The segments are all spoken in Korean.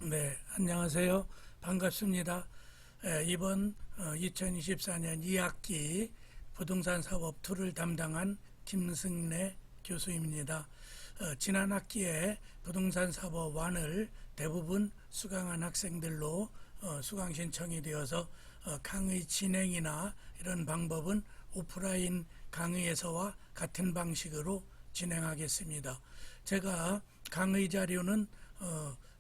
네, 안녕하세요. 반갑습니다. 이번 2024년 2학기 부동산 사법 2를 담당한 김승래 교수입니다. 지난 학기에 부동산 사법 1을 대부분 수강한 학생들로 수강 신청이 되어서 강의 진행이나 이런 방법은 오프라인 강의에서와 같은 방식으로 진행하겠습니다. 제가 강의 자료는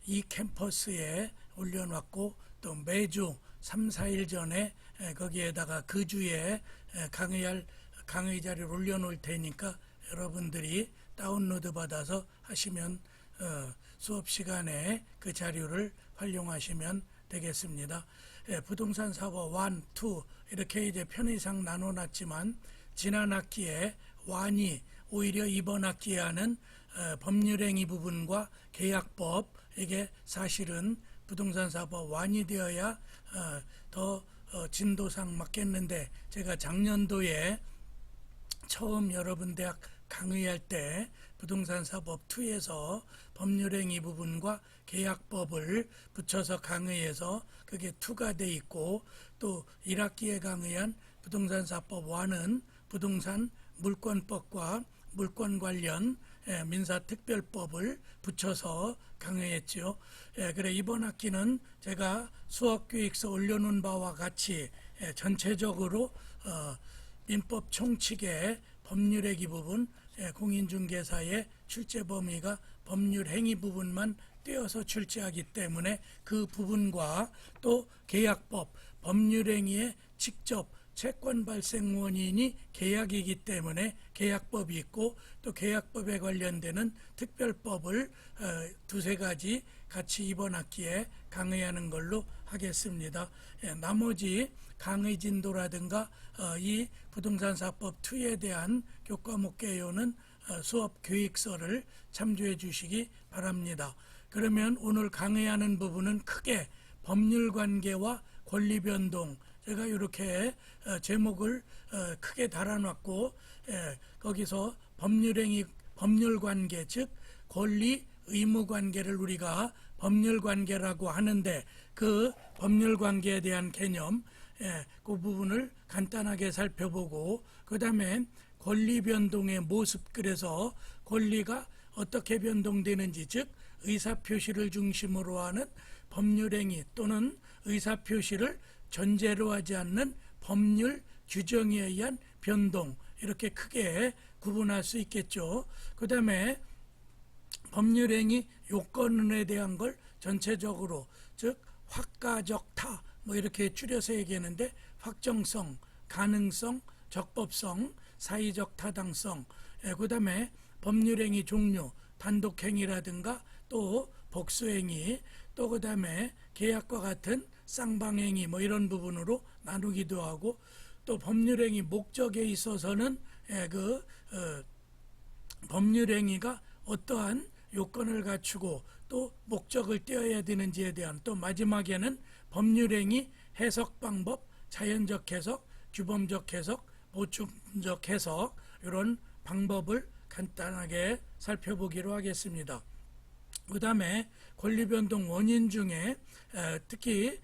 이 캠퍼스에 올려놨고 또 매주 3, 4일 전에 거기에다가 그 주에 강의할 강의 자료를 올려놓을 테니까 여러분들이 다운로드 받아서 하시면 수업 시간에 그 자료를 활용하시면 되겠습니다. 부동산 사법 1, 2 이렇게 이제 편의상 나눠놨지만 지난 학기에 1이 오히려 이번 학기에 하는 법률행위 부분과 계약법, 이게 사실은 부동산 사법 1이 되어야 더 진도상 맞겠는데, 제가 작년도에 처음 여러분 대학 강의할 때 부동산 사법 2에서 법률행위 부분과 계약법을 붙여서 강의해서 그게 2가 돼 있고, 또 1학기에 강의한 부동산 사법 1은 부동산 물권법과 물권 관련 민사특별법을 붙여서 강의했죠. 그래 이번 학기는 제가 수업계획서 올려놓은 바와 같이 전체적으로 민법 총칙의 법률행위 부분, 공인중개사의 출제 범위가 법률행위 부분만 떼어서 출제하기 때문에 그 부분과 또 계약법, 법률행위의 직접 채권 발생 원인이 계약이기 때문에 계약법이 있고, 또 계약법에 관련되는 특별법을 두세 가지 같이 이번 학기에 강의하는 걸로 하겠습니다. 나머지 강의 진도라든가 이 부동산 사법 2에 대한 교과목 개요는 수업 계획서를 참조해 주시기 바랍니다. 그러면 오늘 강의하는 부분은 크게 법률 관계와 권리 변동, 제가 이렇게 제목을 크게 달아놨고, 거기서 법률행위, 법률관계, 즉 권리 의무관계를 우리가 법률관계라고 하는데, 그 법률관계에 대한 개념, 그 부분을 간단하게 살펴보고, 그 다음에 권리 변동의 모습, 그래서 권리가 어떻게 변동되는지, 즉 의사표시를 중심으로 하는 법률행위 또는 의사표시를 전제로 하지 않는 법률 규정에 의한 변동, 이렇게 크게 구분할 수 있겠죠. 그 다음에 법률행위 요건에 대한 걸 전체적으로, 즉 확가적타 뭐 이렇게 줄여서 얘기하는데, 확정성, 가능성, 적법성, 사회적 타당성, 그 다음에 법률행위 종류, 단독행위라든가 또 복수행위, 또 그 다음에 계약과 같은 쌍방행위 뭐 이런 부분으로 나누기도 하고, 또 법률행위 목적에 있어서는 법률행위가 어떠한 요건을 갖추고 또 목적을 띄어야 되는지에 대한, 또 마지막에는 법률행위 해석 방법, 자연적 해석, 규범적 해석, 보충적 해석, 이런 방법을 간단하게 살펴보기로 하겠습니다. 그 다음에 권리변동 원인 중에 특히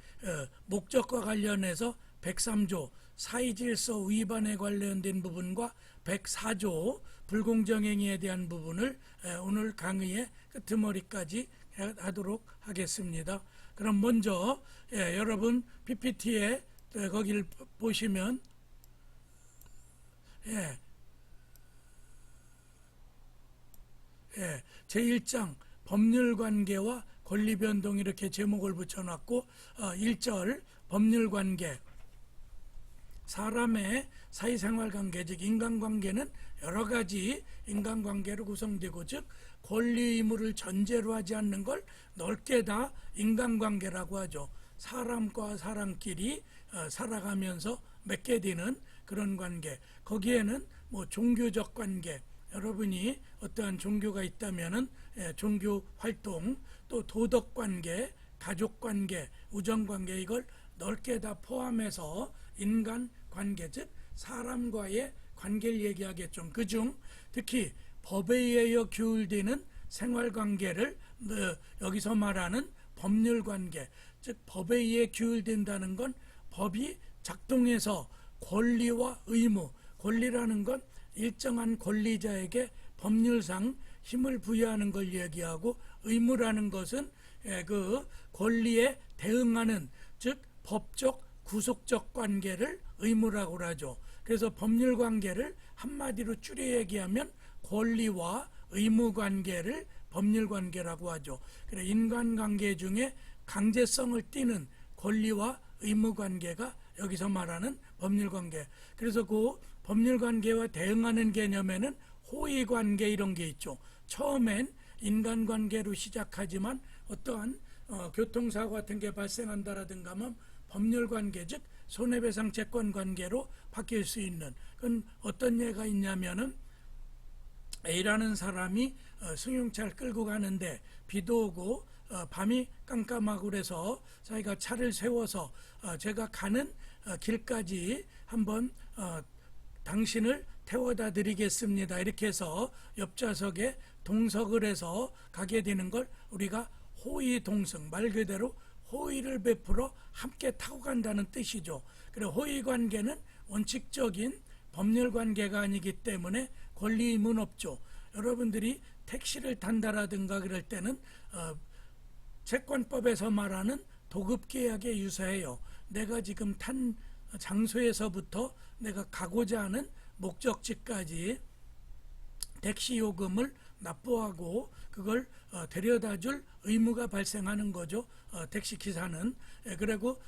목적과 관련해서 103조 사회질서 위반에 관련된 부분과 104조 불공정행위에 대한 부분을 오늘 강의의 끄트머리까지 하도록 하겠습니다. 그럼 먼저 여러분 PPT에 거기를 보시면 제1장 법률관계와 권리변동 이렇게 제목을 붙여놨고, 1절 법률관계, 사람의 사회생활관계, 즉 인간관계는 여러 가지 인간관계로 구성되고, 즉 권리 의무를 전제로 하지 않는 걸 넓게 다 인간관계라고 하죠. 사람과 사람끼리 살아가면서 맺게 되는 그런 관계, 거기에는 뭐 종교적 관계, 여러분이 어떠한 종교가 있다면은 종교 활동, 또 도덕 관계, 가족 관계, 우정 관계, 이걸 넓게 다 포함해서 인간 관계, 즉 사람과의 관계를 얘기하겠죠. 그중 특히 법에 의하여 규율되는 생활관계를 여기서 말하는 법률관계, 즉 법에 의해 규율된다는 건 법이 작동해서 권리와 의무, 권리라는 건 일정한 권리자에게 법률상 힘을 부여하는 걸 얘기하고, 의무라는 것은 그 권리에 대응하는, 즉 법적 구속적 관계를 의무라고 하죠. 그래서 법률관계를 한마디로 줄여 얘기하면 권리와 의무 관계를 법률관계라고 하죠. 그래, 인간관계 중에 강제성을 띠는 권리와 의무 관계가 여기서 말하는 법률관계. 그래서 그 법률관계와 대응하는 개념에는 호의관계 이런 게 있죠. 처음엔 인간관계로 시작하지만 어떠한 교통사고 같은 게 발생한다라든가 하면 법률관계, 즉 손해배상 채권관계로 바뀔 수 있는, 그건 어떤 예가 있냐면은 A라는 사람이 승용차를 끌고 가는데 비도 오고 밤이 깜깜하고 그래서 자기가 차를 세워서 제가 가는 길까지 한번 당신을 태워다 드리겠습니다, 이렇게 해서 옆좌석에 동석을 해서 가게 되는 걸 우리가 호의동승, 말 그대로 호의를 베풀어 함께 타고 간다는 뜻이죠. 그래, 호의관계는 원칙적인 법률관계가 아니기 때문에 권리 의무는 없죠. 여러분들이 택시를 탄다라든가 그럴 때는 채권법에서 말하는 도급계약에 유사해요. 내가 지금 탄 장소에서부터 내가 가고자 하는 목적지까지 택시 요금을 납부하고 그걸 데려다줄 의무가 발생하는 거죠. 택시 기사는. 그리고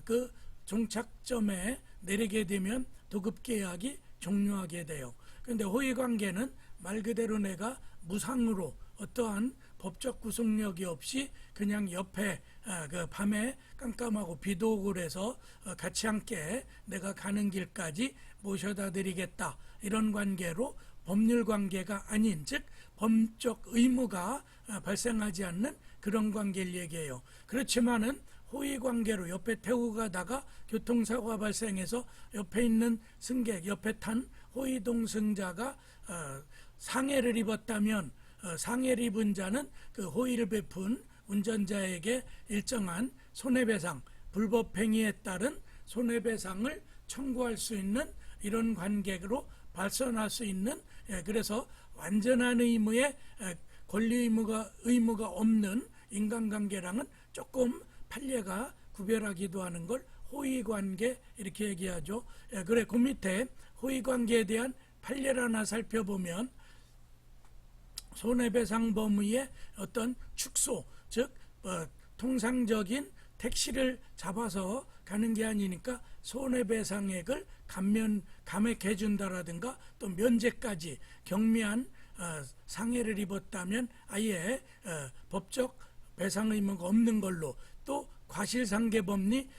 그 종착점에 내리게 되면 도급계약이 종료하게 돼요. 그런데 호의관계는 말 그대로 내가 무상으로 어떠한 법적 구속력이 없이 그냥 옆에 그 밤에 깜깜하고 비도 오고 그래서 같이 함께 내가 가는 길까지 모셔다 드리겠다, 이런 관계로 법률관계가 아닌, 즉 법적 의무가 발생하지 않는 그런 관계를 얘기해요. 그렇지만은 호의관계로 옆에 태우고 가다가 교통사고가 발생해서 옆에 있는 승객, 옆에 탄 호의동승자가 상해를 입었다면 상해를 입은 자는 그 호의를 베푼 운전자에게 일정한 손해배상, 불법행위에 따른 손해배상을 청구할 수 있는 이런 관계로 발전할 수 있는, 그래서 완전한 의무에 권리 의무가 없는 인간관계랑은 조금 판례가 구별하기도 하는 걸 호의관계 이렇게 얘기하죠. 그래, 그 밑에 호의관계에 대한 판례를 하나 살펴보면 손해배상 범위의 어떤 축소, 즉 통상적인 택시를 잡아서 가는 게 아니니까 손해배상액을 감액해 준다라든가 또 면제까지, 경미한 상해를 입었다면 아예 법적 배상 의무가 없는 걸로, 또 과실상계법리,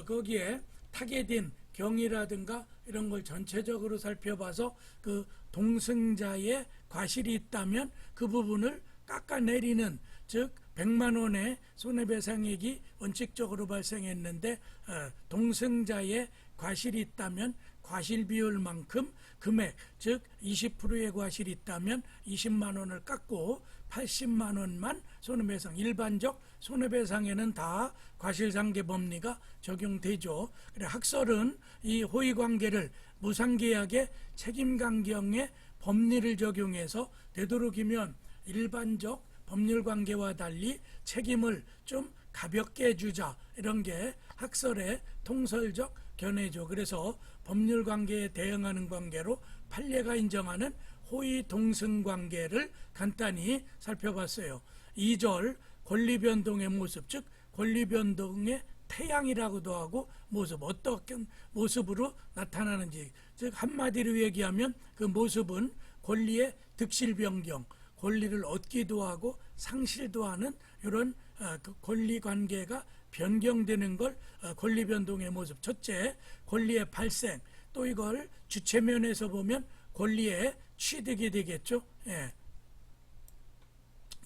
거기에 타게 된 경위라든가 이런 걸 전체적으로 살펴봐서 그 동승자의 과실이 있다면 그 부분을 깎아내리는, 즉 100만 원의 손해배상액이 원칙적으로 발생했는데 동승자의 과실이 있다면 과실 비율만큼 금액, 즉 20%의 과실이 있다면 20만 원을 깎고 80만 원만 손해배상, 일반적 손해배상에는 다 과실상계법리가 적용되죠. 그래, 학설은 이 호의관계를 무상계약의 책임강경의 법리를 적용해서 되도록이면 일반적 법률관계와 달리 책임을 좀 가볍게 해주자, 이런 게 학설의 통설적 견해죠. 그래서 법률관계에 대응하는 관계로 판례가 인정하는 호의동승관계를 간단히 살펴봤어요. 2절 권리변동의 모습, 즉 권리변동의 태양이라고도 하고 모습, 어떤 모습으로 나타나는지, 즉 한마디로 얘기하면 그 모습은 권리의 득실변경, 권리를 얻기도 하고 상실도 하는 이런 그 권리관계가 변경되는 걸 권리변동의 모습. 첫째, 권리의 발생, 또 이걸 주체면에서 보면 권리의 취득이 되겠죠. 예.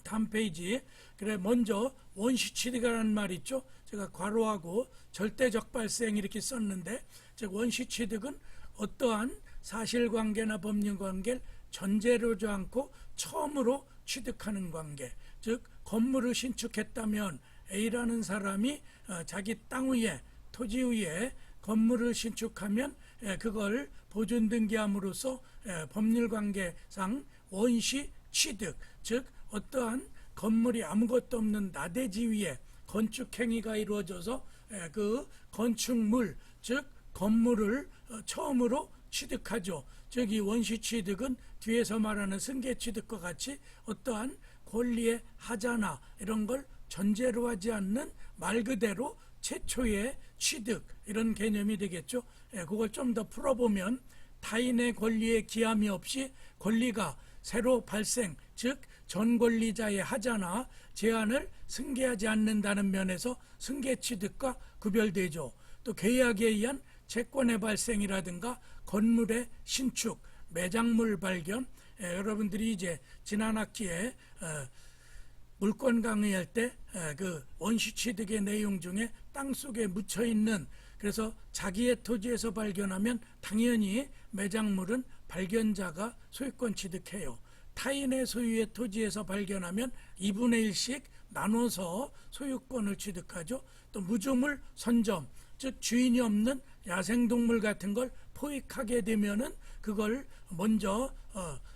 다음 페이지. 그래, 먼저 원시취득이라는 말 있죠. 제가 괄호하고 절대적 발생 이렇게 썼는데, 즉 원시취득은 어떠한 사실관계나 법률관계를 전제로 하지 않고 처음으로 취득하는 관계, 즉 건물을 신축했다면 A라는 사람이 자기 땅 위에 토지 위에 건물을 신축하면 그걸 보존 등기함으로써 법률관계상 원시 취득, 즉 어떠한 건물이 아무것도 없는 나대지 위에 건축 행위가 이루어져서 그 건축물, 즉 건물을 처음으로 취득하죠. 즉 이 원시 취득은 뒤에서 말하는 승계 취득과 같이 어떠한 권리의 하자나 이런 걸 전제로 하지 않는 말 그대로 최초의 취득, 이런 개념이 되겠죠. 그걸 좀 더 풀어보면 타인의 권리에 기함이 없이 권리가 새로 발생, 즉 전 권리자의 하자나 제한을 승계하지 않는다는 면에서 승계 취득과 구별되죠. 또 계약에 의한 채권의 발생이라든가 건물의 신축, 매장물 발견, 여러분들이 이제 지난 학기에 물권 강의할 때 그 원시 취득의 내용 중에 땅속에 묻혀 있는, 그래서 자기의 토지에서 발견하면 당연히 매장물은 발견자가 소유권 취득해요. 타인의 소유의 토지에서 발견하면 2분의 1씩 나눠서 소유권을 취득하죠. 또 무주물 선점, 즉 주인이 없는 야생동물 같은 걸 포획하게 되면은 그걸 먼저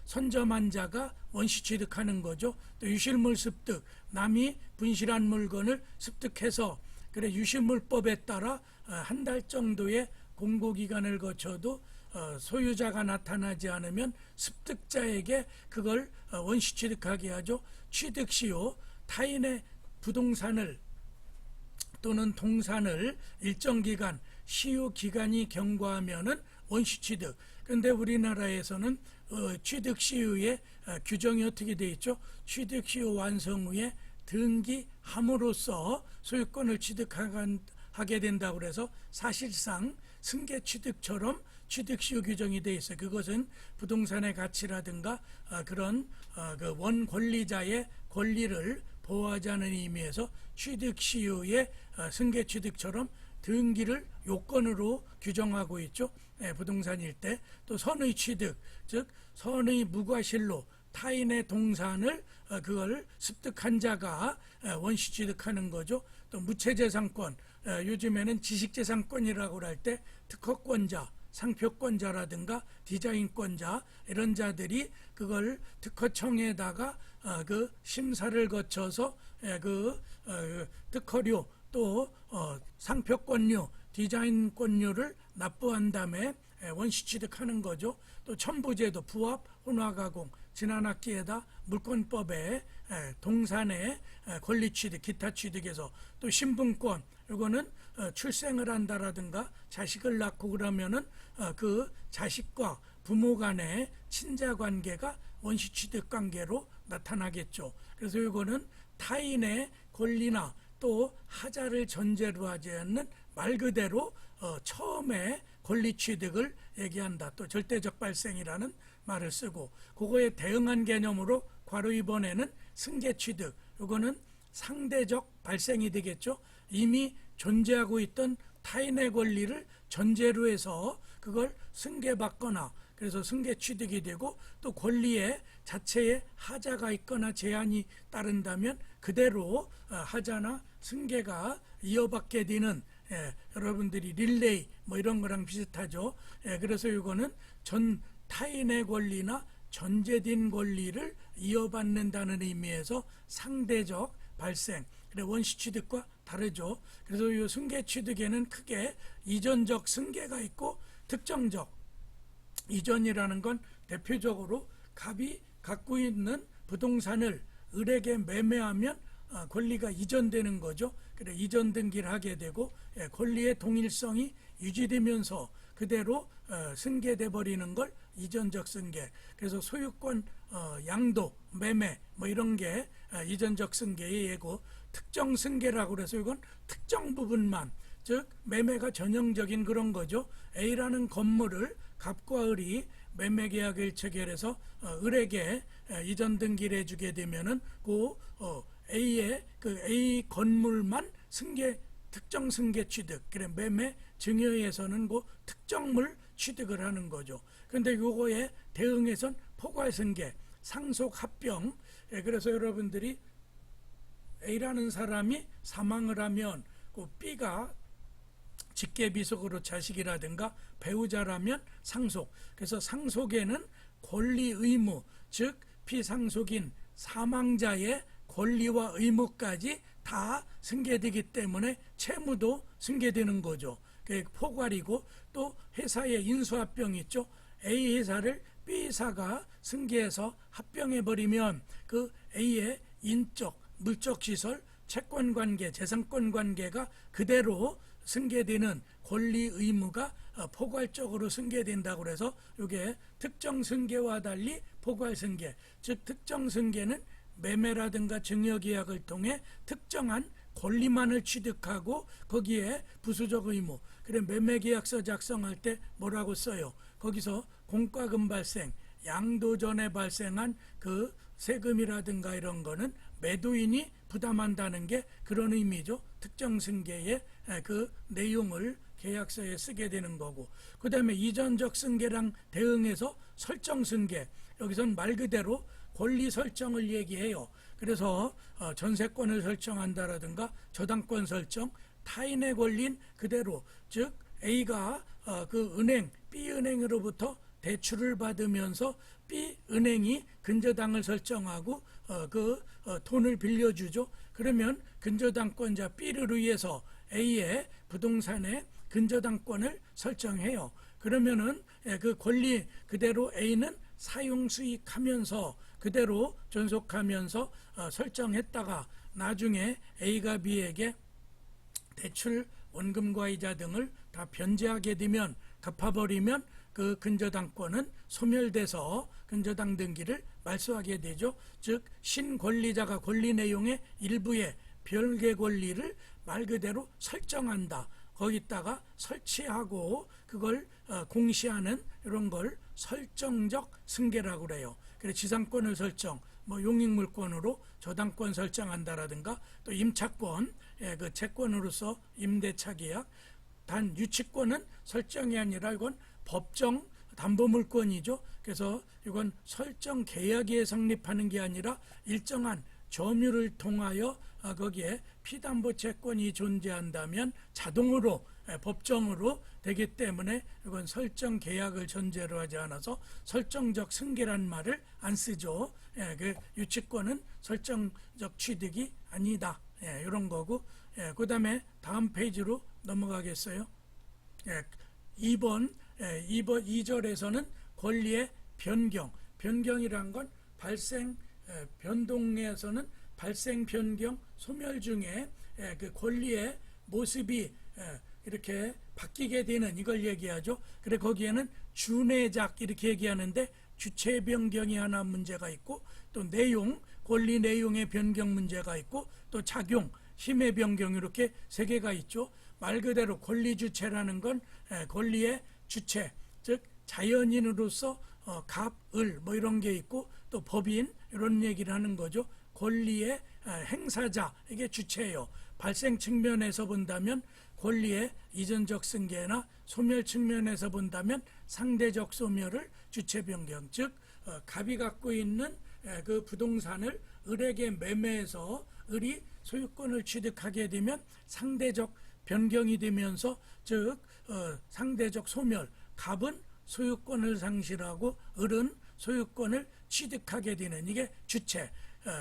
선점한 자가 원시 취득하는 거죠. 또 유실물 습득, 남이 분실한 물건을 습득해서, 그래 유실물법에 따라 한 달 정도의 공고기간을 거쳐도 소유자가 나타나지 않으면 습득자에게 그걸 원시 취득하게 하죠. 취득 시효, 타인의 부동산을 또는 동산을 일정 기간 시효 기간이 경과하면은 원시 취득. 그런데 우리나라에서는 취득 시효의 규정이 어떻게 되어 있죠? 취득 시효 완성 후에 등기함으로써 소유권을 취득하게 된다고 해서 사실상 승계 취득처럼 취득 시효 규정이 되어 있어요. 그것은 부동산의 가치라든가 그런 그 원 권리자의 권리를 보호하지 않는 의미에서 취득 시효의 승계 취득처럼 등기를 요건으로 규정하고 있죠. 부동산일 때. 또 선의 취득, 즉 선의 무과실로 타인의 동산을 그걸 습득한 자가 원시 취득하는 거죠. 또 무체재산권, 요즘에는 지식재산권이라고 할 때 특허권자, 상표권자라든가 디자인권자, 이런 자들이 그걸 특허청에다가 그 심사를 거쳐서 그 특허료 또 상표권료, 디자인권료를 납부한 다음에 원시 취득하는 거죠. 또 첨부제도, 부합, 혼화가공, 지난 학기에다 물권법에 동산의 권리 취득, 기타 취득에서 또 신분권, 이거는 출생을 한다라든가 자식을 낳고 그러면은 그 자식과 부모 간의 친자 관계가 원시 취득 관계로 나타나겠죠. 그래서 이거는 타인의 권리나 또 하자를 전제로 하지 않는 말 그대로 처음에 권리 취득을 얘기한다. 또 절대적 발생이라는 말을 쓰고, 그거에 대응한 개념으로 괄호 2번에는 승계 취득, 이거는 상대적 발생이 되겠죠. 이미 존재하고 있던 타인의 권리를 전제로 해서 그걸 승계받거나, 그래서 승계 취득이 되고, 또 권리에 자체에 하자가 있거나 제한이 따른다면 그대로 하자나 승계가 이어받게 되는, 여러분들이 릴레이 뭐 이런 거랑 비슷하죠. 그래서 이거는 전 타인의 권리나 전제된 권리를 이어받는다는 의미에서 상대적 발생, 그래 원시 취득과 다르죠. 그래서 이 승계 취득에는 크게 이전적 승계가 있고 특정적, 이전이라는 건 대표적으로 갑이 갖고 있는 부동산을 을에게 매매하면 권리가 이전되는 거죠. 그래 이전 등기를 하게 되고 권리의 동일성이 유지되면서 그대로 승계돼 버리는 걸 이전적 승계. 그래서 소유권 양도, 매매 뭐 이런 게 이전적 승계의 예고. 특정 승계라고 그래서 이건 특정 부분만, 즉 매매가 전형적인 그런 거죠. A라는 건물을 갑과 을이 매매 계약을 체결해서 을에게 이전 등기를 해주게 되면은 그 A의 그 A 건물만 승계, 특정 승계 취득, 그래 매매 증여에서는 그 특정물 취득을 하는 거죠. 그런데 요거에 대응해선 포괄 승계, 상속 합병. 그래서 여러분들이 A라는 사람이 사망을 하면 그 B가 직계비속으로 자식이라든가 배우자라면 상속. 그래서 상속에는 권리 의무, 즉 피상속인 사망자의 권리와 의무까지 다 승계되기 때문에 채무도 승계되는 거죠. 그게 포괄이고, 또 회사의 인수합병 있죠. A 회사를 B 회사가 승계해서 합병해버리면 그 A의 인적, 물적 시설, 채권관계, 재산권관계가 그대로 승계되는 권리 의무가 포괄적으로 승계된다고 해서 이게 특정 승계와 달리 포괄 승계, 즉 특정 승계는 매매라든가 증여계약을 통해 특정한 권리만을 취득하고 거기에 부수적 의무. 그래 매매계약서 작성할 때 뭐라고 써요? 거기서 공과금 발생, 양도 전에 발생한 그 세금이라든가 이런 거는 매도인이 부담한다는 게 그런 의미죠. 특정 승계의 그 내용을 계약서에 쓰게 되는 거고, 그 다음에 이전적 승계랑 대응해서 설정 승계, 여기선 말 그대로 권리 설정을 얘기해요. 그래서 전세권을 설정한다라든가 저당권 설정, 타인의 권리는 그대로, 즉 A가 그 은행 B은행으로부터 대출을 받으면서 B은행이 근저당을 설정하고 돈을 빌려주죠. 그러면 근저당권자 B를 위해서 A의 부동산의 근저당권을 설정해요. 그러면은 그 권리 그대로 A는 사용 수익하면서 그대로 존속하면서 설정했다가 나중에 A가 B에게 대출 원금과 이자 등을 다 변제하게 되면, 갚아버리면 그 근저당권은 소멸돼서 근저당 등기를 말소하게 되죠. 즉 신권리자가 권리 내용의 일부의 별개 권리를 말 그대로 설정한다. 거기다가 설치하고 그걸 공시하는 이런 걸 설정적 승계라고 그래요. 그래서 지상권을 설정, 뭐 용익물권으로 저당권 설정한다라든가, 또 임차권, 그 채권으로서 임대차 계약, 단 유치권은 설정이 아니라 이건 법정 담보물권이죠. 그래서 이건 설정 계약에 성립하는 게 아니라 일정한 점유를 통하여 거기에 피담보 채권이 존재한다면 자동으로 법정으로 되기 때문에 이건 설정 계약을 전제로 하지 않아서 설정적 승계란 말을 안 쓰죠. 그 유치권은 설정적 취득이 아니다. 이런 거고, 그 다음에 다음 페이지로 넘어가겠어요. 2절에서는 권리의 변경, 변경이란 건 발생, 변동에서는 발생, 변경, 소멸 중에 그 권리의 모습이 이렇게 바뀌게 되는 이걸 얘기하죠. 그래 거기에는 준해작 이렇게 얘기하는데 주체 변경이 하나 문제가 있고, 또 내용, 권리 내용의 변경 문제가 있고, 또 작용, 힘의 변경, 이렇게 세 개가 있죠. 말 그대로 권리 주체라는 건 권리의 주체, 즉 자연인으로서 갑, 을 뭐 이런 게 있고, 또 법인 이런 얘기를 하는 거죠. 권리의 행사자, 이게 주체예요. 발생 측면에서 본다면 권리의 이전적 승계나 소멸 측면에서 본다면 상대적 소멸을 주체 변경, 즉 갑이 갖고 있는 그 부동산을 을에게 매매해서 을이 소유권을 취득하게 되면 상대적 변경이 되면서, 즉 상대적 소멸, 갑은 소유권을 상실하고 을은 소유권을 취득하게 되는, 이게 주체,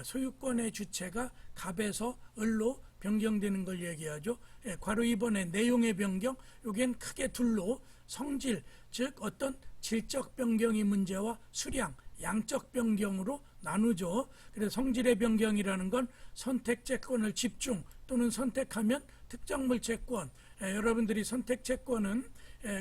소유권의 주체가 갑에서 을로 변경되는 걸 얘기하죠. 괄호 2번의 내용의 변경, 여기엔 크게 둘로 성질, 즉 어떤 질적 변경이 문제와 수량, 양적 변경으로 나누죠. 그래서 성질의 변경이라는 건 선택채권을 집중 또는 선택하면 특정물 채권, 여러분들이 선택채권은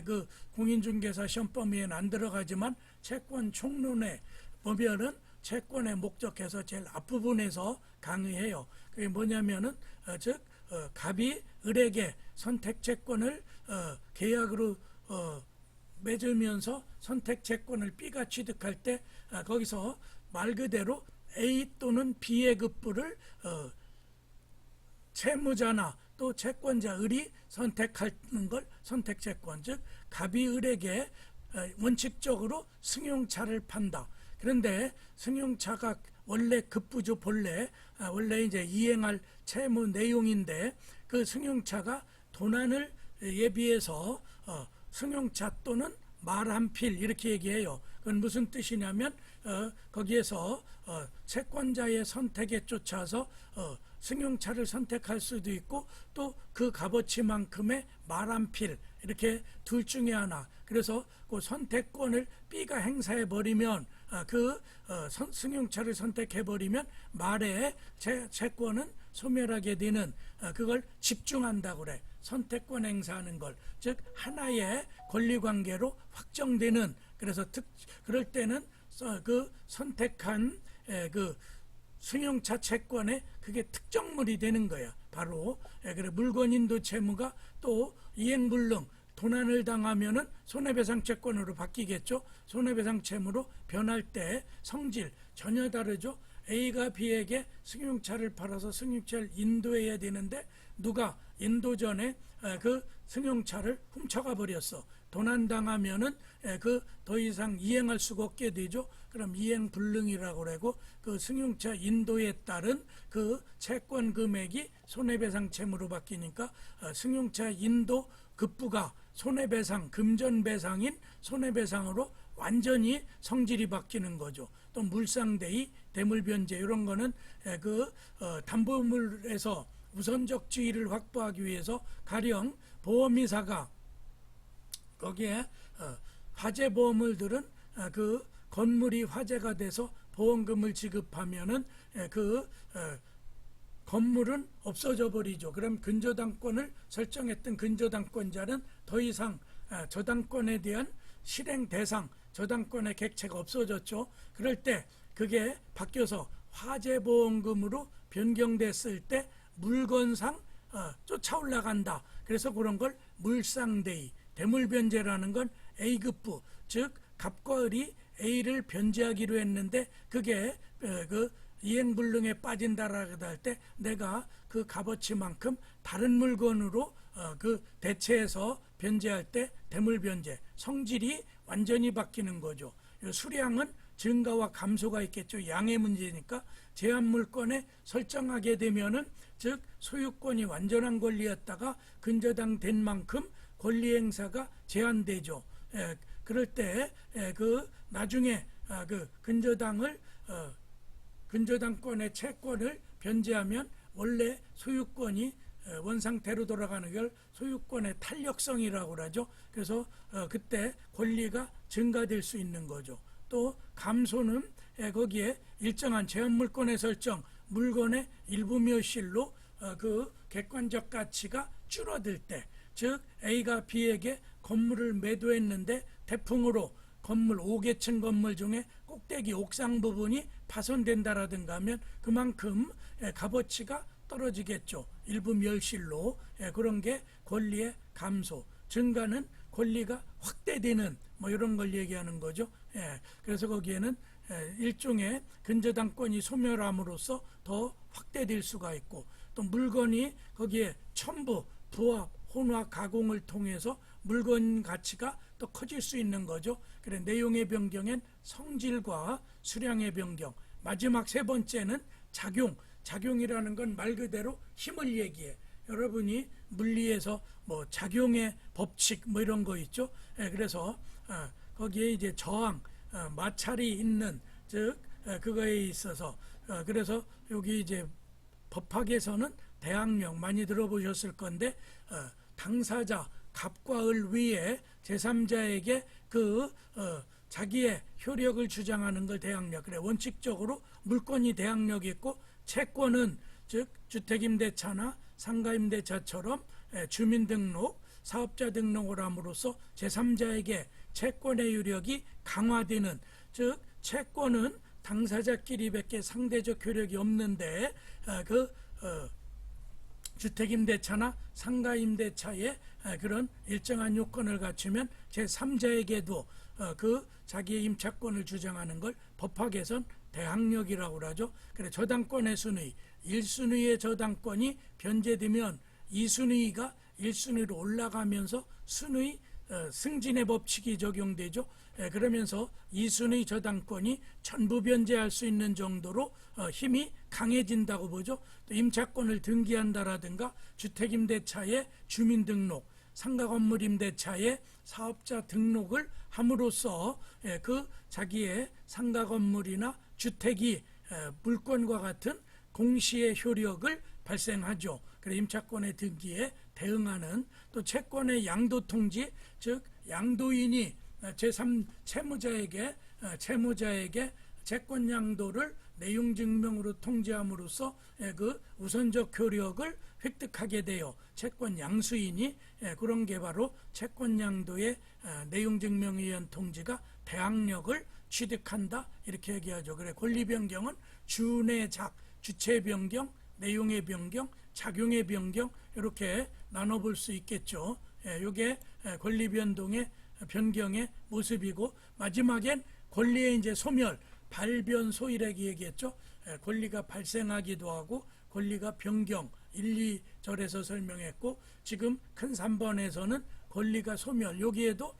그 공인중개사 시험 범위에는 안 들어가지만 채권 총론에 보면은 채권에 목적해서 제일 앞부분에서 강의해요. 그게 뭐냐면은 즉 갑이 을에게 선택채권을 계약으로 맺으면서 선택채권을 B가 취득할 때 거기서 말 그대로 A 또는 B의 급부를 채무자나 또 채권자 을이 선택하는 걸 선택채권, 즉 갑이 을에게 원칙적으로 승용차를 판다. 그런데 승용차가 원래 급부조 본래 원래 이제 이행할 채무 내용인데 그 승용차가 도난을 예비해서 승용차 또는 말 한 필 이렇게 얘기해요. 그건 무슨 뜻이냐면 거기에서 채권자의 선택에 쫓아서 승용차를 선택할 수도 있고 또 그 값어치만큼의 말 한 필 이렇게 둘 중에 하나. 그래서 그 선택권을 B가 행사해 버리면 승용차를 선택해 버리면 말의 채권은 소멸하게 되는 그걸 집중한다고 그래. 선택권 행사하는 걸, 즉 하나의 권리관계로 확정되는. 그래서 그럴 때는 그 선택한 그 승용차 채권에 그게 특정물이 되는 거야. 바로 그래 물건인도 채무가 또 이행불능 도난을 당하면은 손해배상 채권으로 바뀌겠죠. 손해배상 채무로 변할 때 성질 전혀 다르죠. A가 B에게 승용차를 팔아서 승용차를 인도해야 되는데 누가 인도 전에 그 승용차를 훔쳐가 버렸어. 도난당하면은 더 이상 이행할 수가 없게 되죠. 그럼 이행불능이라고 그러고 그 승용차 인도에 따른 그 채권 금액이 손해배상 채무로 바뀌니까 승용차 인도 급부가 손해배상 금전배상인 손해배상으로 완전히 성질이 바뀌는 거죠. 또 물상대의, 대물변제 이런 거는 담보물에서 우선적 지위를 확보하기 위해서 가령 보험회사가 거기에 화재보험을 그 건물이 화재가 돼서 보험금을 지급하면은 건물은 없어져 버리죠. 그럼 근저당권을 설정했던 근저당권자는 더 이상 저당권에 대한 실행 대상, 저당권의 객체가 없어졌죠. 그럴 때 그게 바뀌어서 화재보험금으로 변경됐을 때 물건상 쫓아 올라간다. 그래서 그런 걸 물상대의, 대물변제라는 건 A급부, 즉 갑과 을이 A를 변제하기로 했는데 그게 이행불능에 빠진다라고 할 때 내가 그 값어치만큼 다른 물건으로 대체해서 변제할 때 대물변제, 성질이 완전히 바뀌는 거죠. 수량은 증가와 감소가 있겠죠. 양의 문제니까 제한물권에 설정하게 되면은 즉 소유권이 완전한 권리였다가 근저당 된 만큼 권리 행사가 제한되죠. 그럴 때 나중에 근저당권의 채권을 변제하면 원래 소유권이 원상태로 돌아가는 걸 소유권의 탄력성이라고 그러죠. 그래서 그때 권리가 증가될 수 있는 거죠. 또 감소는 거기에 일정한 제한물권의 설정, 물건의 일부 묘실로 그 객관적 가치가 줄어들 때, 즉 A가 B에게 건물을 매도했는데 태풍으로 건물 5개층 건물 중에 꼭대기 옥상 부분이 파손된다라든가 하면 그만큼 값어치가 떨어지겠죠. 일부 멸실로. 그런 게 권리의 감소, 증가는 권리가 확대되는 뭐 이런 걸 얘기하는 거죠. 그래서 거기에는 일종의 근저당권이 소멸함으로써 더 확대될 수가 있고, 또 물건이 거기에 첨부, 부합, 혼화, 가공을 통해서 물건 가치가 또 커질 수 있는 거죠. 그래 내용의 변경엔 성질과 수량의 변경. 마지막 세 번째는 작용이라는 건 말 그대로 힘을 얘기해. 여러분이 물리에서 뭐 작용의 법칙 뭐 이런 거 있죠. 그래서 거기에 이제 저항, 마찰이 있는, 즉 그거에 있어서 그래서 여기 이제 법학에서는 대항력 많이 들어보셨을 건데 당사자 갑과 을 위에 제3자에게 자기의 효력을 주장하는 걸 대항력. 그래 원칙적으로 물권이 대항력이 있고 채권은 즉 주택임대차나 상가임대차처럼 주민등록, 사업자 등록을 함으로써 제3자에게 채권의 효력이 강화되는, 즉 채권은 당사자끼리밖에 상대적 효력이 없는데 주택임대차나 상가임대차에 그런 일정한 요건을 갖추면 제3자에게도 자기의 임차권을 주장하는 걸 법학에선 대항력이라고 하죠. 그래 저당권의 순위, 1순위의 저당권이 변제되면 2순위가 1순위로 올라가면서 순위 승진의 법칙이 적용되죠. 그러면서 이순의 저당권이 전부 변제할 수 있는 정도로 힘이 강해진다고 보죠. 또 임차권을 등기한다라든가 주택임대차의 주민등록, 상가건물임대차의 사업자 등록을 함으로써 그 자기의 상가건물이나 주택이 물권과 같은 공시의 효력을 발생하죠. 그래서 임차권의 등기에 대응하는, 또 채권의 양도통지, 즉 양도인이 제3채무자에게 채권 양도를 내용 증명으로 통지함으로써 그 우선적 효력을 획득하게 되어 채권 양수인이, 그런 게 바로 채권 양도의 내용 증명에 의한 통지가 대항력을 취득한다, 이렇게 얘기하죠. 그래 권리 변경은 주내작, 주체 변경, 내용의 변경, 작용의 변경, 이렇게 나눠볼 수 있겠죠. 이게 권리 변경의 모습이고, 마지막엔 권리의 이제 소멸, 발변 소일액이 얘기했죠. 권리가 발생하기도 하고 권리가 변경, 1, 2절에서 설명했고, 지금 큰 3번에서는 권리가 소멸, 여기에도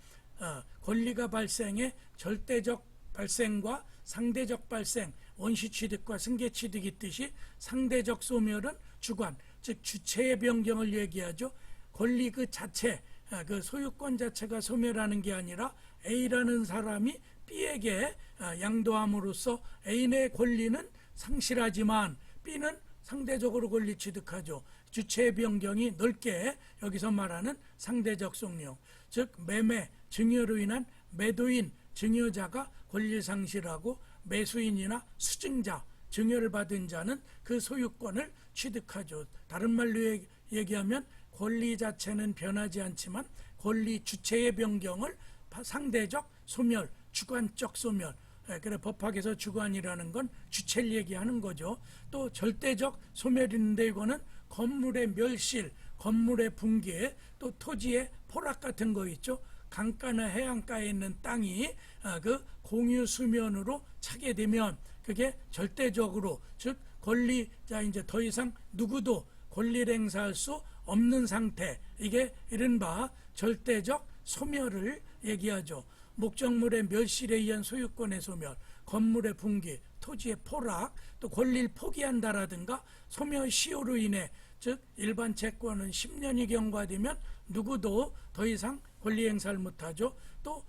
권리가 발생해 절대적 발생과 상대적 발생, 원시 취득과 승계 취득이 있듯이 상대적 소멸은 주관, 즉 주체의 변경을 얘기하죠. 권리 그 자체, 그 소유권 자체가 소멸하는 게 아니라 A라는 사람이 B에게 양도함으로써 A의 권리는 상실하지만 B는 상대적으로 권리 취득하죠. 주체의 변경이 넓게 여기서 말하는 상대적 속령, 즉 매매, 증여로 인한 매도인, 증여자가 권리를 상실하고 매수인이나 수증자, 증여를 받은 자는 그 소유권을 취득하죠. 다른 말로 얘기하면 권리 자체는 변하지 않지만 권리 주체의 변경을 상대적 소멸, 주관적 소멸, 그래 법학에서 주관이라는 건 주체를 얘기하는 거죠. 또 절대적 소멸인데, 이거는 건물의 멸실, 건물의 붕괴, 또 토지의 포락 같은 거 있죠. 강가나 해안가에 있는 땅이 그 공유 수면으로 차게 되면 그게 절대적으로, 즉 권리자 이제 더 이상 누구도 권리를 행사할 수 없는 상태, 이게 이른바 절대적 소멸을 얘기하죠. 목적물의 멸실에 의한 소유권의 소멸, 건물의 붕괴, 토지의 포락, 또 권리를 포기한다라든가 소멸 시효로 인해, 즉 일반 채권은 10년이 경과되면 누구도 더 이상 권리 행사를 못하죠. 또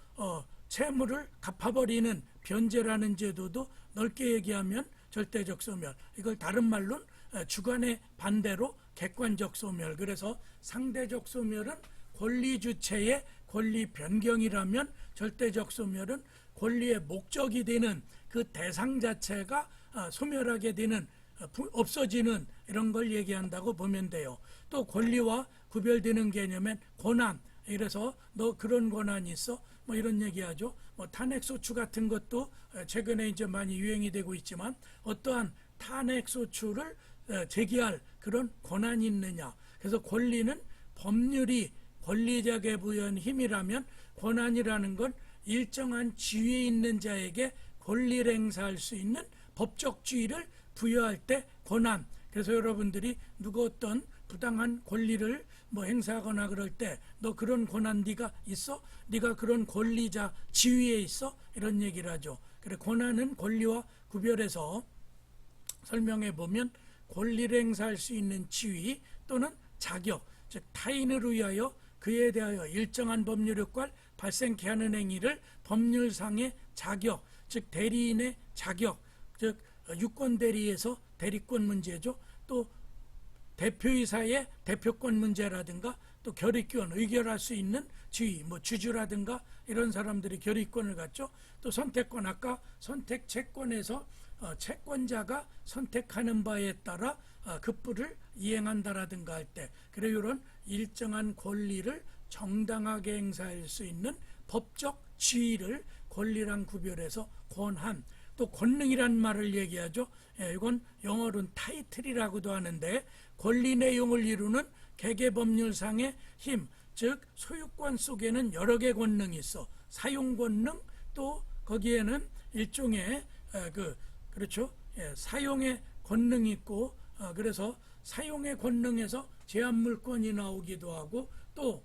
채무를 갚아버리는 변제라는 제도도 넓게 얘기하면 절대적 소멸, 이걸 다른 말로는 주관의 반대로 객관적 소멸. 그래서 상대적 소멸은 권리 주체의 권리 변경이라면, 절대적 소멸은 권리의 목적이 되는 그 대상 자체가 소멸하게 되는, 없어지는, 이런 걸 얘기한다고 보면 돼요. 또 권리와 구별되는 개념은 권한, 이래서 너 그런 권한이 있어? 뭐 이런 얘기하죠. 뭐 탄핵소추 같은 것도 최근에 이제 많이 유행이 되고 있지만, 어떠한 탄핵소추를 제기할 그런 권한이 있느냐. 그래서 권리는 법률이 권리자에게 부여한 힘이라면, 권한이라는 건 일정한 지위에 있는 자에게 권리를 행사할 수 있는 법적 지위를 부여할 때 권한. 그래서 여러분들이 누구 어떤 부당한 권리를 뭐 행사하거나 그럴 때, 너 그런 권한 네가 있어? 네가 그런 권리자 지위에 있어? 이런 얘기를 하죠. 그래 권한은 권리와 구별해서 설명해 보면, 권리를 행사할 수 있는 지위 또는 자격, 즉 타인을 위하여 그에 대하여 일정한 법률 효과를 발생케 하는 행위를 법률상의 자격, 즉 대리인의 자격, 즉 유권 대리에서 대리권 문제죠. 또 대표이사의 대표권 문제라든가, 또 결의권, 의결할 수 있는 지위, 뭐 주주라든가 이런 사람들이 결의권을 갖죠. 또 선택권, 아까 선택 채권에서 채권자가 선택하는 바에 따라 급부를 이행한다라든가 할 때, 그래 이런 일정한 권리를 정당하게 행사할 수 있는 법적 지위를 권리랑 구별해서 권한, 또 권능이란 말을 얘기하죠. 이건 영어로는 타이틀이라고도 하는데, 권리 내용을 이루는 개개법률상의 힘, 즉 소유권 속에는 여러 개 권능이 있어. 사용 권능, 또 거기에는 일종의 그렇죠. 사용의 권능이 있고, 그래서 사용의 권능에서 제한물권이 나오기도 하고, 또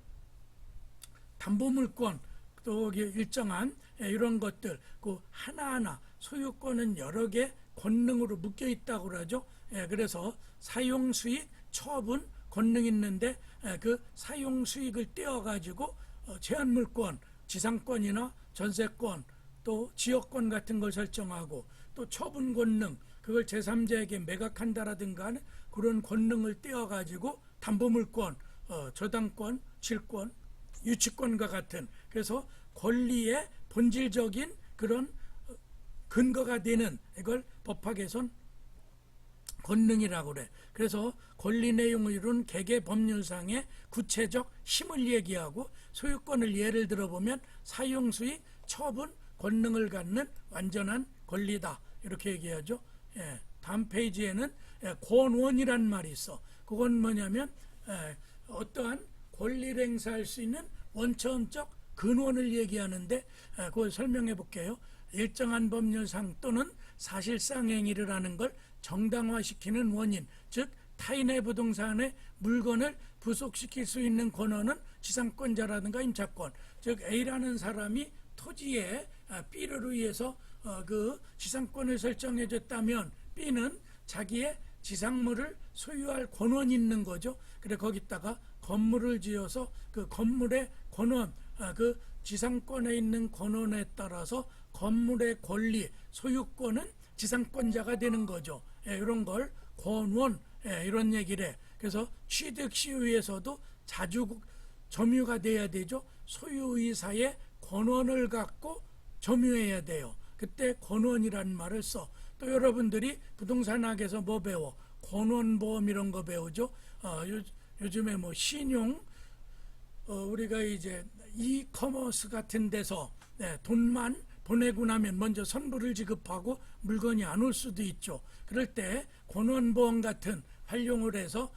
담보물권 또 일정한 이런 것들 그 하나하나 소유권은 여러 개 권능으로 묶여 있다고 그러죠. 그래서 사용수익, 처분, 권능이 있는데 그 사용수익을 떼어가지고 제한물권, 지상권이나 전세권 또 지역권 같은 걸 설정하고 또 처분 권능 그걸 제3자에게 매각한다라든가 하는 그런 권능을 떼어가지고 담보물권, 저당권, 질권, 유치권과 같은 그래서 권리의 본질적인 그런 근거가 되는 이걸 법학에선 권능이라고 그래. 그래서 권리 내용을 이룬 개개 법률상의 구체적 힘을 얘기하고 소유권을 예를 들어보면 사용수익, 처분, 권능을 갖는 완전한 권리다 이렇게 얘기하죠. 다음 페이지에는 권원이란 말이 있어. 그건 뭐냐면 어떠한 권리를 행사할 수 있는 원천적 근원을 얘기하는데 그걸 설명해 볼게요. 일정한 법률상 또는 사실상 행위를 하는 걸 정당화시키는 원인, 즉 타인의 부동산에 물건을 부속시킬 수 있는 권한은 지상권자라든가 임차권, 즉 A라는 사람이 토지에 B를 위해서 그 지상권을 설정해 줬다면 B는 자기의 지상물을 소유할 권한이 있는 거죠. 그래 거기다가 건물을 지어서 그 건물의 권한, 그 지상권에 있는 권한에 따라서 건물의 권리, 소유권은 지상권자가 되는 거죠. 이런 걸 권원 이런 얘기를 해. 그래서 취득 시효에서도 자주 점유가 돼야 되죠. 소유의사의 권한을 갖고 점유해야 돼요. 그때 권한이라는 말을 써. 또 여러분들이 부동산학에서 뭐 배워? 권한보험 이런 거 배우죠. 요즘에 뭐 신용 우리가 이제 이커머스 같은 데서 돈만 보내고 나면 먼저 선불을 지급하고 물건이 안 올 수도 있죠. 그럴 때 권한보험 같은 활용을 해서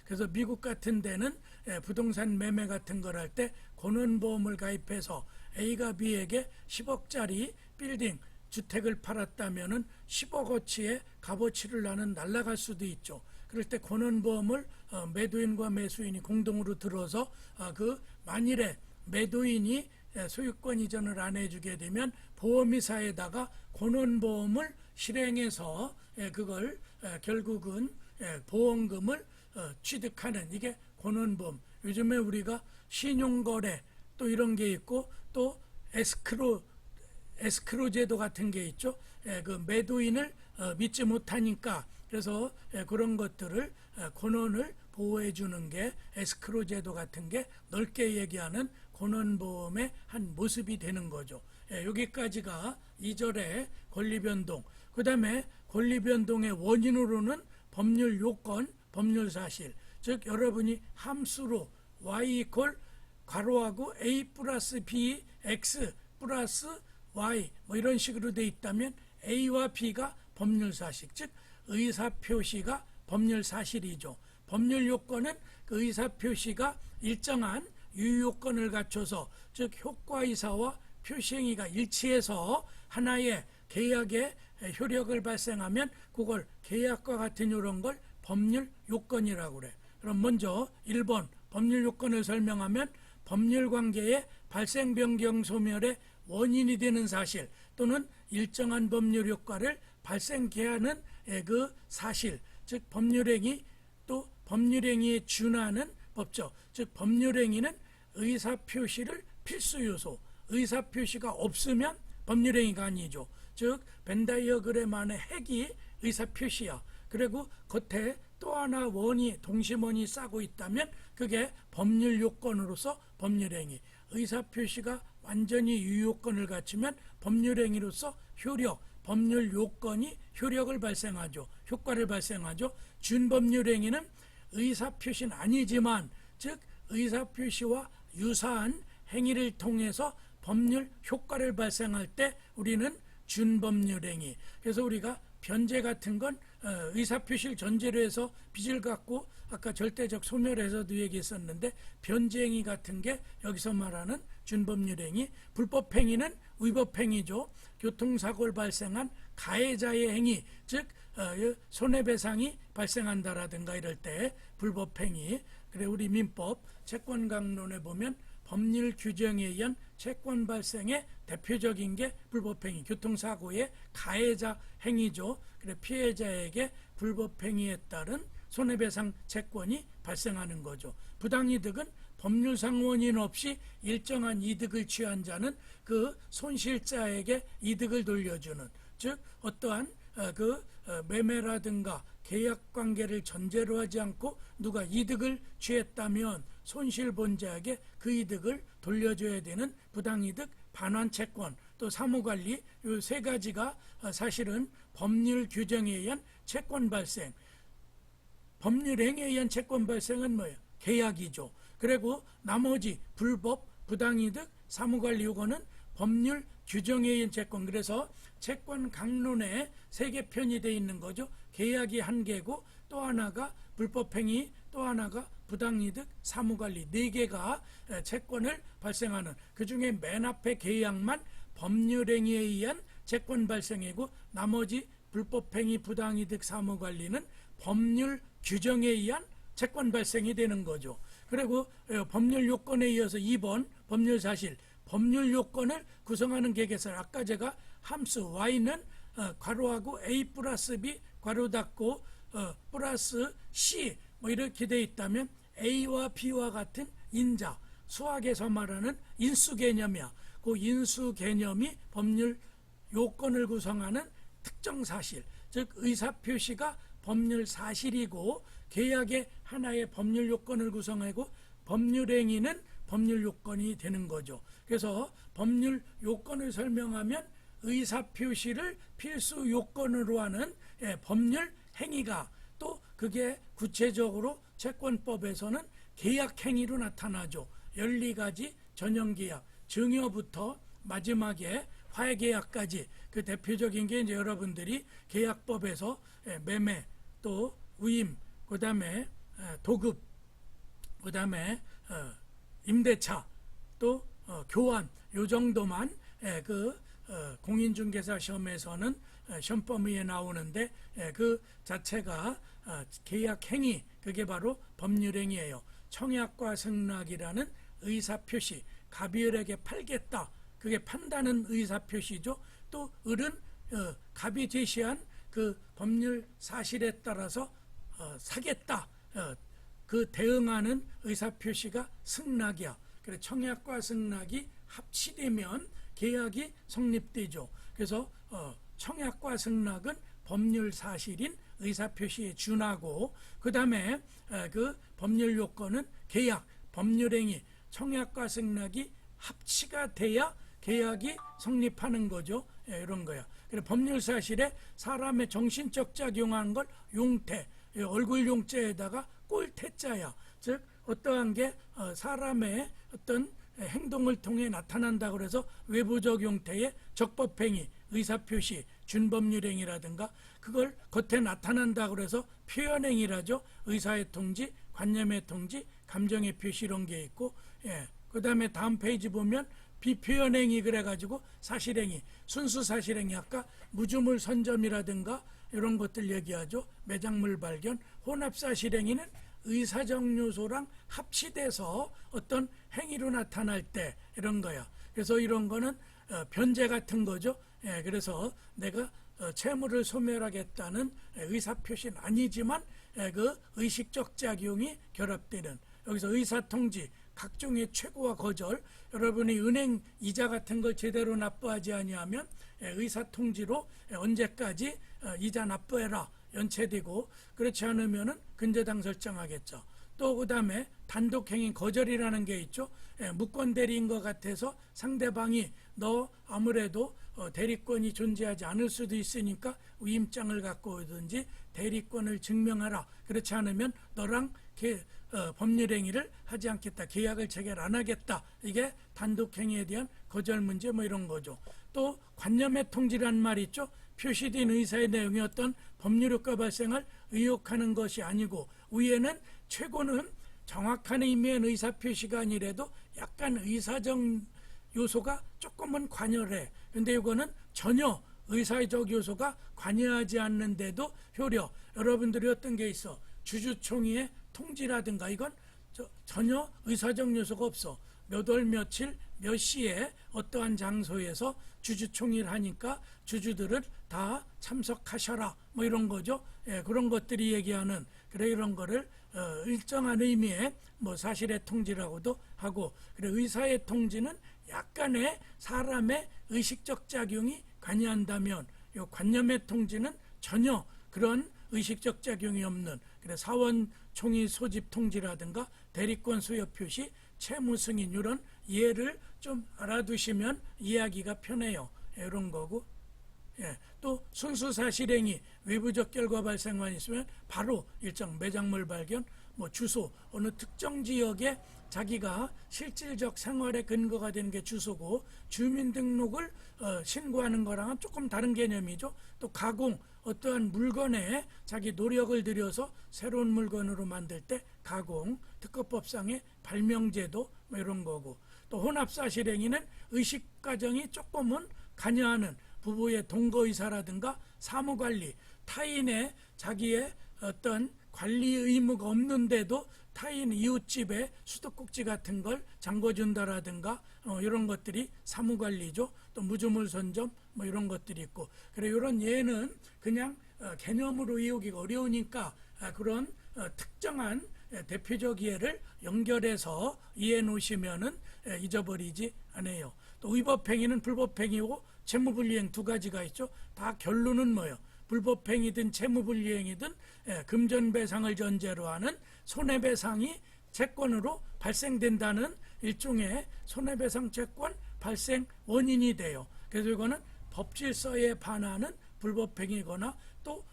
그래서 미국 같은 데는 부동산 매매 같은 걸 할 때 권한보험을 가입해서 A가 B에게 10억짜리 빌딩 주택을 팔았다면은 10억어치의 값어치를 나는 날라갈 수도 있죠. 그럴 때 권한보험을 매도인과 매수인이 공동으로 들어서 그 만일에 매도인이 소유권 이전을 안 해주게 되면 보험회사에다가 권한보험을 실행해서 그걸 결국은 보험금을 취득하는 이게 권한보험. 요즘에 우리가 신용거래 또 이런 게 있고 또 에스크로 제도 같은 게 있죠. 그 매도인을 믿지 못하니까 그래서 그런 것들을 권한을 보호해 주는 게 에스크로 제도 같은 게 넓게 얘기하는 권한보험의 한 모습이 되는 거죠. 여기까지가 2절의 권리변동. 그 다음에 권리변동의 원인으로는 법률 요건, 법률 사실. 즉 여러분이 함수로 y 이퀄 괄호하고 a 플러스 b x 플러스 y 뭐 이런 식으로 돼 있다면 a와 b가 법률 사실, 즉 의사표시가 법률 사실이죠. 법률 요건은 그 의사표시가 일정한 유효건을 갖춰서 즉 효과이사와 표시행위가 일치해서 하나의 계약의 효력을 발생하면 그걸 계약과 같은 이런 걸 법률 요건이라고 그래. 그럼 먼저 1번 법률 요건을 설명하면 법률 관계의 발생 변경 소멸의 원인이 되는 사실 또는 일정한 법률 효과를 발생케 하는 그 사실, 즉 법률행위 또 법률행위에 준하는 법적, 즉 법률행위는 의사표시를 필수 요소, 의사표시가 없으면 법률행위가 아니죠. 즉 벤다이어그램 안에 핵이 의사표시야. 그리고 겉에 또 하나 원이 동심원이 싸고 있다면 그게 법률 요건으로서 법률행위, 의사표시가 완전히 유효건을 갖추면 법률행위로서 효력, 법률 요건이 효력을 발생하죠. 효과를 발생하죠. 준법률행위는 의사표시는 아니지만 즉 의사표시와 유사한 행위를 통해서 법률 효과를 발생할 때 우리는 준법률행위. 그래서 우리가 변제 같은 건 의사표시를 전제로 해서 빚을 갖고 아까 절대적 소멸에서도 얘기했었는데 변제행위 같은 게 여기서 말하는 준법률행위, 불법행위는 위법행위죠. 교통사고를 발생한 가해자의 행위, 즉 손해배상이 발생한다라든가 이럴 때 불법행위. 그래 우리 민법 채권강론에 보면 법률 규정에 의한 채권 발생의 대표적인 게 불법행위, 교통사고의 가해자 행위죠. 그래 피해자에게 불법행위에 따른 손해배상 채권이 발생하는 거죠. 부당이득은 법률상 원인 없이 일정한 이득을 취한 자는 그 손실자에게 이득을 돌려주는, 즉 어떠한 매매라든가 계약관계를 전제로 하지 않고 누가 이득을 취했다면 손실본자에게 그 이득을 돌려줘야 되는 부당이득, 반환채권, 또 사무관리, 이 세 가지가 사실은 법률 규정에 의한 채권 발생, 법률행위에 의한 채권 발생은 뭐예요? 계약이죠. 그리고 나머지 불법, 부당이득, 사무관리 요거는 법률 규정에 의한 채권. 그래서 채권 강론에 세 개 편이 되어 있는 거죠. 계약이 한 개고 또 하나가 불법행위, 또 하나가 부당이득, 사무관리, 네 개가 채권을 발생하는, 그중에 맨 앞에 계약만 법률행위에 의한 채권 발생이고 나머지 불법행위, 부당이득, 사무관리는 법률 규정에 의한 채권 발생이 되는 거죠. 그리고 법률 요건에 이어서 2번 법률 사실, 법률 요건을 구성하는 계계설. 아까 제가 함수 y는 괄호하고 a 플러스 b 괄호 닫고 플러스 c 뭐 이렇게 돼 있다면 a와 b와 같은 인자, 수학에서 말하는 인수 개념이야. 그 인수 개념이 법률 요건을 구성하는 특정 사실, 즉 의사표시가 법률 사실이고 계약의 하나의 법률 요건을 구성하고 법률행위는 법률 요건이 되는 거죠. 그래서 법률 요건을 설명하면 의사표시를 필수 요건으로 하는 법률 행위가, 또 그게 구체적으로 채권법에서는 계약행위로 나타나죠. 12가지 전형계약, 증여부터 마지막에 화해계약까지, 그 대표적인 게 이제 여러분들이 계약법에서 매매, 또 위임, 그 다음에 도급, 그 다음에 임대차, 또 교환, 요 정도만 공인중개사 시험에서는 시험 범위에 나오는데 그 자체가 계약행위, 그게 바로 법률행위예요. 청약과 승낙이라는 의사표시, 갑이 을에게 팔겠다, 그게 판다는 의사표시죠. 또 을은 갑이 제시한 그 법률 사실에 따라서 사겠다, 그 대응하는 의사표시가 승낙이야. 그래서 청약과 승낙이 합치되면 계약이 성립되죠. 그래서 청약과 승낙은 법률 사실인 의사표시에 준하고, 그 다음에 그 법률 요건은 계약, 법률행위, 청약과 승낙이 합치가 돼야 계약이 성립하는 거죠. 이런 거야. 그래서 법률 사실에 사람의 정신적 작용하는 걸 용태, 얼굴 용자에다가 꼴태자야. 즉 어떠한 게 사람의 어떤 행동을 통해 나타난다고 해서 외부적 용태의 적법행위, 의사표시, 준법률행위라든가 그걸 겉에 나타난다고 해서 표현행위라죠. 의사의 통지, 관념의 통지, 감정의 표시 이런 게 있고, 그 다음에 다음 페이지 보면 비표현행위 그래가지고 사실행위, 순수사실행위, 아까 무주물 선점이라든가 이런 것들 얘기하죠. 매장물 발견, 혼합사실행위는 의사적 요소랑 합치돼서 어떤 행위로 나타날 때 이런 거야. 그래서 이런 거는 변제 같은 거죠. 그래서 내가 채무를 소멸하겠다는 의사표시는 아니지만 그 의식적 작용이 결합되는, 여기서 의사통지, 각종의 최고와 거절, 여러분이 은행 이자 같은 걸 제대로 납부하지 아니하면 의사통지로 언제까지 이자 납부해라 연체되고, 그렇지 않으면은 근저당 설정하겠죠. 또 그 다음에 단독행위 거절이라는 게 있죠. 무권 대리인 것 같아서 상대방이 너 아무래도 대리권이 존재하지 않을 수도 있으니까 위임장을 갖고 오든지 대리권을 증명하라. 그렇지 않으면 너랑 법률행위를 하지 않겠다, 계약을 체결 안 하겠다. 이게 단독행위에 대한 거절 문제 뭐 이런 거죠. 또 관념의 통지란 말 있죠. 표시된 의사의 내용이 어떤 법률효과 발생을 의혹하는 것이 아니고 위에는 최고는 정확한 의미의 의사표시가 아니라도 약간 의사적 요소가 조금은 관여해. 근데 이거는 전혀 의사적 요소가 관여하지 않는데도 효력. 여러분들이 어떤 게 있어? 주주총회의 통지라든가 이건 전혀 의사적 요소가 없어. 몇 월 며칠 몇 시에 어떠한 장소에서 주주총회를 하니까 주주들을 다 참석하셔라 뭐 이런 거죠. 그런 것들이 얘기하는 그래 이런 거를 일정한 의미의 뭐 사실의 통지라고도 하고, 그래 의사의 통지는 약간의 사람의 의식적 작용이 관여한다면 이 관념의 통지는 전혀 그런 의식적 작용이 없는, 그래 사원 총의 소집 통지라든가 대리권 수여 표시, 채무 승인 이런 예를 좀 알아두시면 이해하기가 편해요. 이런 거고, 또 순수사실행위 외부적 결과 발생만 있으면 바로 일정 매장물 발견, 뭐 주소, 어느 특정 지역에 자기가 실질적 생활의 근거가 되는 게 주소고, 주민등록을 신고하는 거랑은 조금 다른 개념이죠. 또 가공, 어떠한 물건에 자기 노력을 들여서 새로운 물건으로 만들 때 가공, 특허법상의 발명제도 뭐 이런 거고, 또 혼합사실행위는 의식과정이 조금은 관여하는 부부의 동거의사라든가 사무관리, 타인의 자기의 어떤 관리 의무가 없는데도 타인 이웃집에 수도꼭지 같은 걸 잠궈준다라든가 이런 것들이 사무관리죠. 또 무주물 선점 뭐 이런 것들이 있고, 그래 이런 예는 그냥 개념으로 이해하기가 어려우니까 그런 특정한 대표적 예를 연결해서 이해해 놓으시면은 잊어버리지 않아요. 또 의법행위는 불법행위고 채무불이행 두 가지가 있죠. 다 결론은 뭐예요? 불법행위든 채무불이행이든 금전배상을 전제로 하는 손해배상이 채권으로 발생된다는 일종의 손해배상 채권 발생 원인이 돼요. 그래서 이거는 법질서에 반하는 불법행위거나 또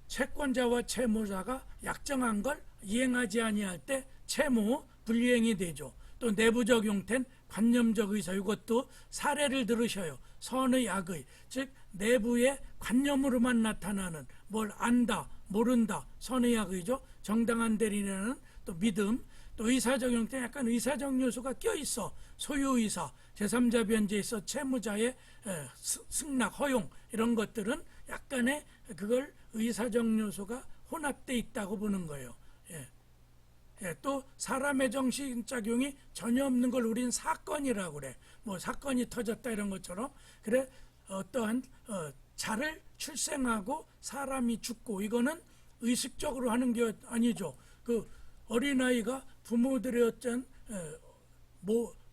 채권자와 채무자가 약정한 걸 이행하지 아니할 때 채무 불이행이 되죠. 또 내부적 용태는 관념적 의사, 이것도 사례를 들으셔요. 선의 악의, 즉 내부의 관념으로만 나타나는 뭘 안다, 모른다, 선의 악의죠. 정당한 대리라는 또 믿음, 또 의사적 형태, 약간 의사적 요소가 껴있어. 소유의사, 제3자 변제에 있어 채무자의 승낙, 허용 이런 것들은 약간의 그걸 의사적 요소가 혼합되어 있다고 보는 거예요. 또 사람의 정신작용이 전혀 없는 걸 우린 사건이라고 그래. 뭐 사건이 터졌다 이런 것처럼, 그래 어떠한 자를 출생하고 사람이 죽고 이거는 의식적으로 하는 게 아니죠. 그 어린아이가 부모들의 어떤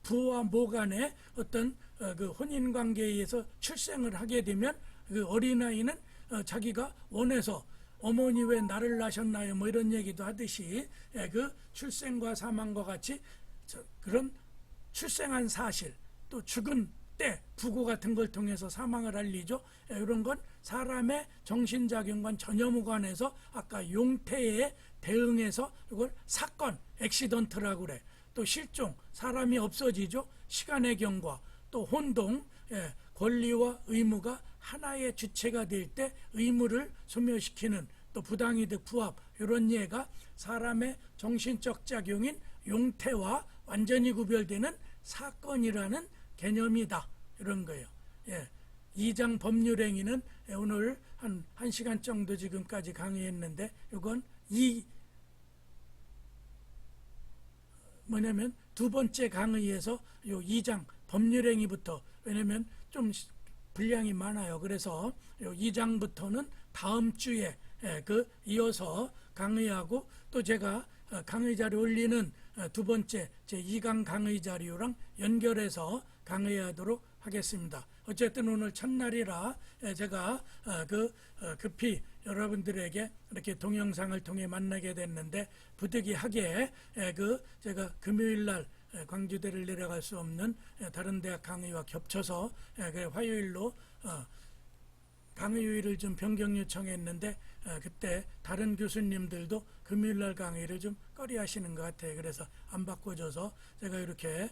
부와 모 간의 어떤 그 혼인관계에 의해서 출생을 하게 되면 그 어린아이는 자기가 원해서 어머니 왜 나를 낳으셨나요? 뭐 이런 얘기도 하듯이 그 출생과 사망과 같이 그런 출생한 사실, 또 죽은 때 부고 같은 걸 통해서 사망을 알리죠. 이런 건 사람의 정신작용과 전혀 무관해서 아까 용태에 대응해서 이걸 사건, 액시던트라고 그래. 또 실종, 사람이 없어지죠. 시간의 경과, 또 혼동, 권리와 의무가 하나의 주체가 될 때 의무를 소멸시키는 또 부당이득 부합, 이런 예가 사람의 정신적 작용인 용태와 완전히 구별되는 사건이라는 개념이다, 이런 거예요. 2장 법률행위는 오늘 한 1시간 정도 지금까지 강의했는데, 이건 뭐냐면 두 번째 강의에서 요 2장 법률행위부터, 왜냐면 좀 분량이 많아요. 그래서 요 2장부터는 다음 주에 이어서 강의하고, 또 제가 강의 자료 올리는 두 번째 제 2강 강의 자료랑 연결해서 강의하도록 하겠습니다. 어쨌든 오늘 첫날이라 제가 급히 여러분들에게 이렇게 동영상을 통해 만나게 됐는데, 부득이하게 제가 금요일날 광주대를 내려갈 수 없는 다른 대학 강의와 겹쳐서 화요일로 강의 요일을 좀 변경 요청했는데, 그때 다른 교수님들도 금요일날 강의를 좀 꺼려하시는 것 같아요. 그래서 안 바꿔줘서 제가 이렇게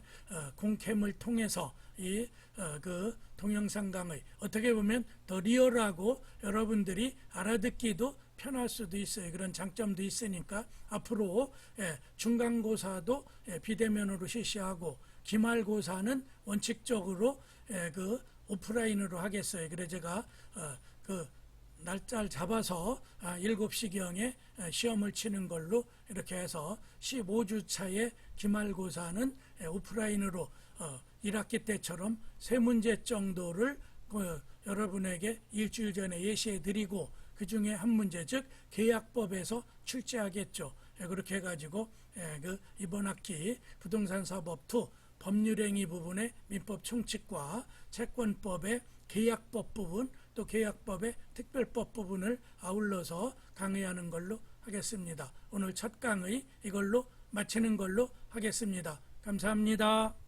공캠을 통해서 그 동영상 강의, 어떻게 보면 더 리얼하고 여러분들이 알아듣기도 편할 수도 있어요. 그런 장점도 있으니까 앞으로 중간고사도 비대면으로 실시하고 기말고사는 원칙적으로 그 오프라인으로 하겠어요. 그래서 제가 그 날짜를 잡아서 7시경에 시험을 치는 걸로 이렇게 해서 15주 차의 기말고사는 오프라인으로 1학기 때처럼 3문제 정도를 여러분에게 일주일 전에 예시해 드리고 그 중에 한 문제 즉 계약법에서 출제하겠죠. 그렇게 해가지고 이번 학기 부동산사법2 법률행위 부분의 민법 총칙과 채권법의 계약법 부분 또 계약법의 특별법 부분을 아울러서 강의하는 걸로 하겠습니다. 오늘 첫 강의 이걸로 마치는 걸로 하겠습니다. 감사합니다.